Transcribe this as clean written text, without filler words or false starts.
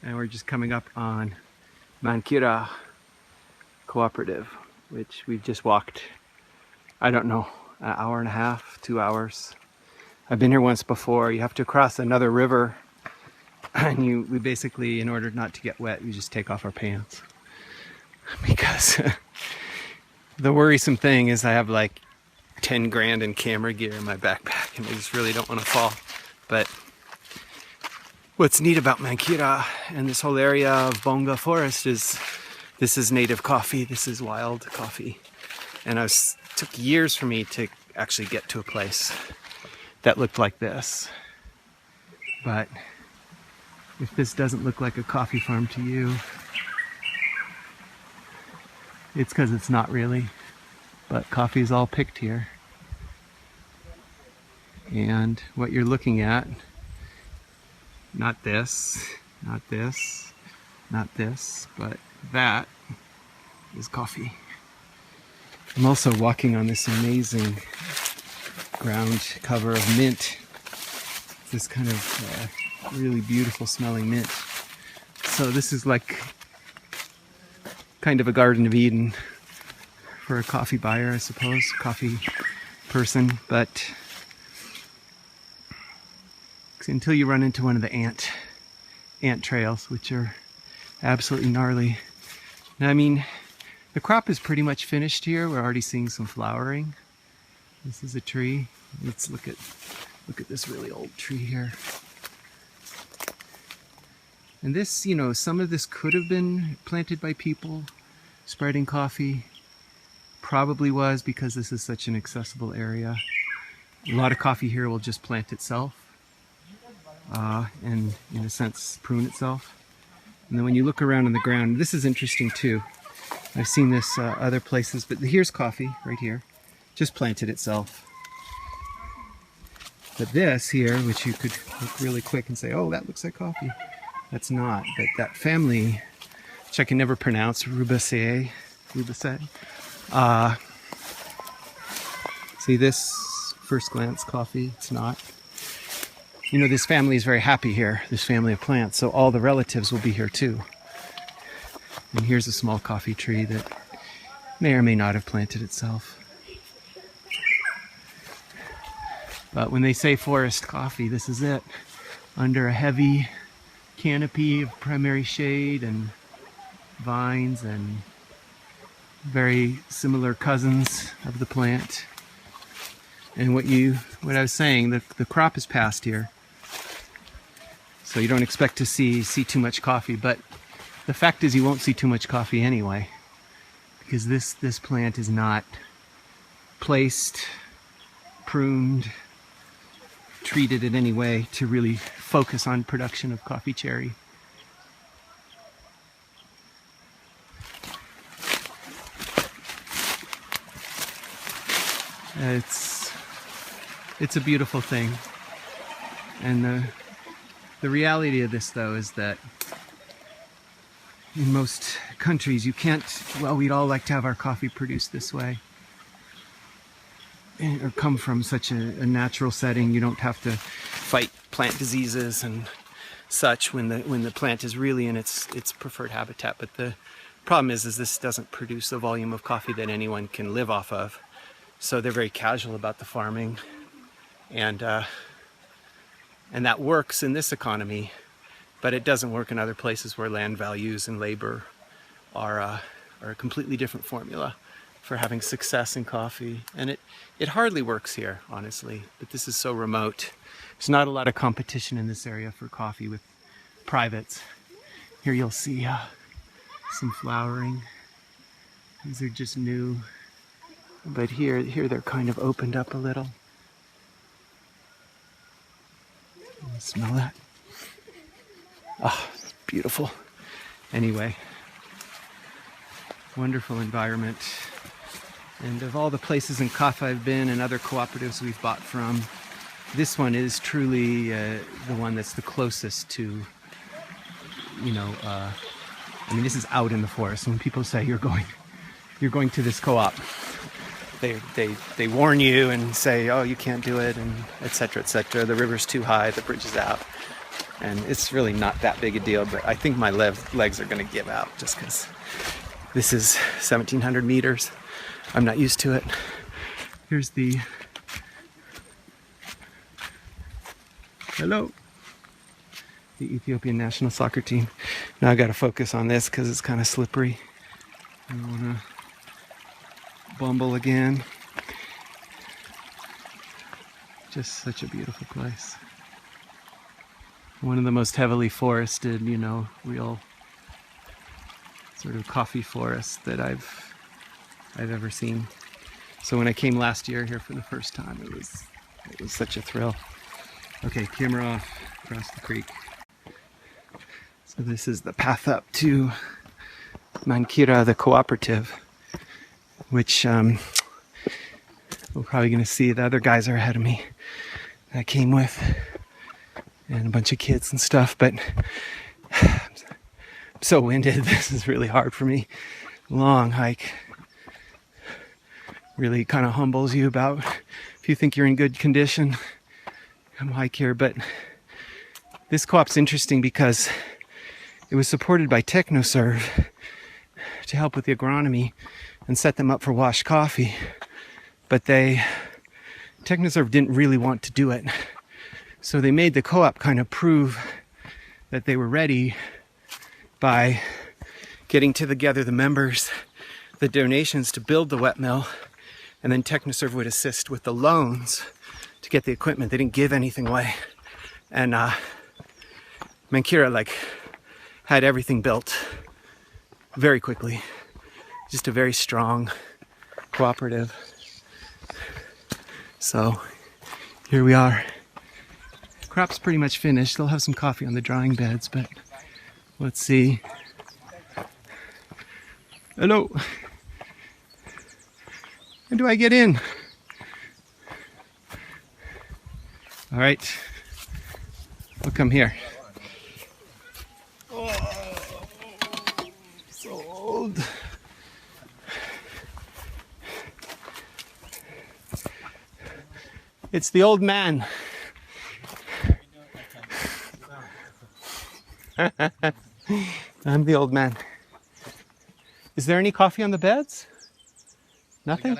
and we're just coming up on Mankira Cooperative, which we've just walked, I don't know, an hour and a half, 2 hours. I've been here once before. You have to cross another river, and we basically, in order not to get wet, we just take off our pants. Because the worrisome thing is I have like 10 grand in camera gear in my backpack, and I just really don't want to fall. But what's neat about Mankira and this whole area of Bonga Forest is this is native coffee, this is wild coffee. And it took years for me to actually get to a place that looked like this. But if this doesn't look like a coffee farm to you, it's because it's not really. But coffee is all picked here. And what you're looking at, not this, not this, not this, but that is coffee. I'm also walking on this amazing ground cover of mint. This kind of really beautiful smelling mint. So this is like kind of a Garden of Eden for a coffee buyer, I suppose, coffee person. But until you run into one of the ant trails, which are absolutely gnarly. Now, I mean, the crop is pretty much finished here. We're already seeing some flowering. This is a tree. Let's look at this really old tree here. And this, you know, some of this could have been planted by people spreading coffee. Probably was, because this is such an accessible area. A lot of coffee here will just plant itself and, in a sense, prune itself. And then when you look around on the ground, this is interesting too. I've seen this other places, but here's coffee right here. Just planted itself. But this here, which you could look really quick and say, oh, that looks like coffee. That's not. But that family, which I can never pronounce, Rubiaceae. See this, first glance coffee, it's not. You know, this family is very happy here, this family of plants, so all the relatives will be here too. And here's a small coffee tree that may or may not have planted itself. But when they say forest coffee, this is it. Under a heavy canopy of primary shade and vines and very similar cousins of the plant. And what I was saying, the crop is past here. So you don't expect to see too much coffee, but the fact is you won't see too much coffee anyway, because this plant is not placed, pruned, treated in any way to really focus on production of coffee cherry. It's a beautiful thing. And the reality of this, though, is that in most countries you can't, well, we'd all like to have our coffee produced this way, or come from such a natural setting. You don't have to fight plant diseases and such when the plant is really in its preferred habitat. But the problem is this doesn't produce the volume of coffee that anyone can live off of. So they're very casual about the farming, and that works in this economy, but it doesn't work in other places where land values and labor are a completely different formula for having success in coffee. And it hardly works here, honestly, but this is so remote. There's not a lot of competition in this area for coffee with privates. Here you'll see some flowering. These are just new, but here they're kind of opened up a little. Smell that? Ah, oh, beautiful. Anyway, wonderful environment. And of all the places in Kaffa I've been and other cooperatives we've bought from, this one is truly the one that's the closest to, you know, I mean, this is out in the forest. When people say you're going to this co-op, they warn you and say, oh, you can't do it, and etc., etc. The river's too high, the bridge is out. And it's really not that big a deal, but I think my legs are going to give out just because this is 1,700 meters. I'm not used to it. Here's the... Hello. The Ethiopian national soccer team. Now I got to focus on this because it's kind of slippery. I don't want to bumble again. Just such a beautiful place. One of the most heavily forested, you know, real sort of coffee forest that I've ever seen. So when I came last year here for the first time, it was such a thrill. Okay, camera off, across the creek. So this is the path up to Mankira, the cooperative, which we're probably going to see the other guys are ahead of me that I came with, and a bunch of kids and stuff, but I'm so winded. This is really hard for me. Long hike. Really kind of humbles you about if you think you're in good condition, come hike here. But this co-op's interesting because it was supported by TechnoServe to help with the agronomy and set them up for washed coffee. But TechnoServe didn't really want to do it. So they made the co-op kind of prove that they were ready by getting together the members, the donations to build the wet mill, and then TechnoServe would assist with the loans to get the equipment. They didn't give anything away. And Mankira had everything built very quickly. Just a very strong cooperative. So here we are. Crop's pretty much finished. They'll have some coffee on the drying beds, but let's see. Hello. How do I get in? All right. I'll come here. Oh, so old. It's the old man. I'm the old man. Is there any coffee on the beds? Nothing?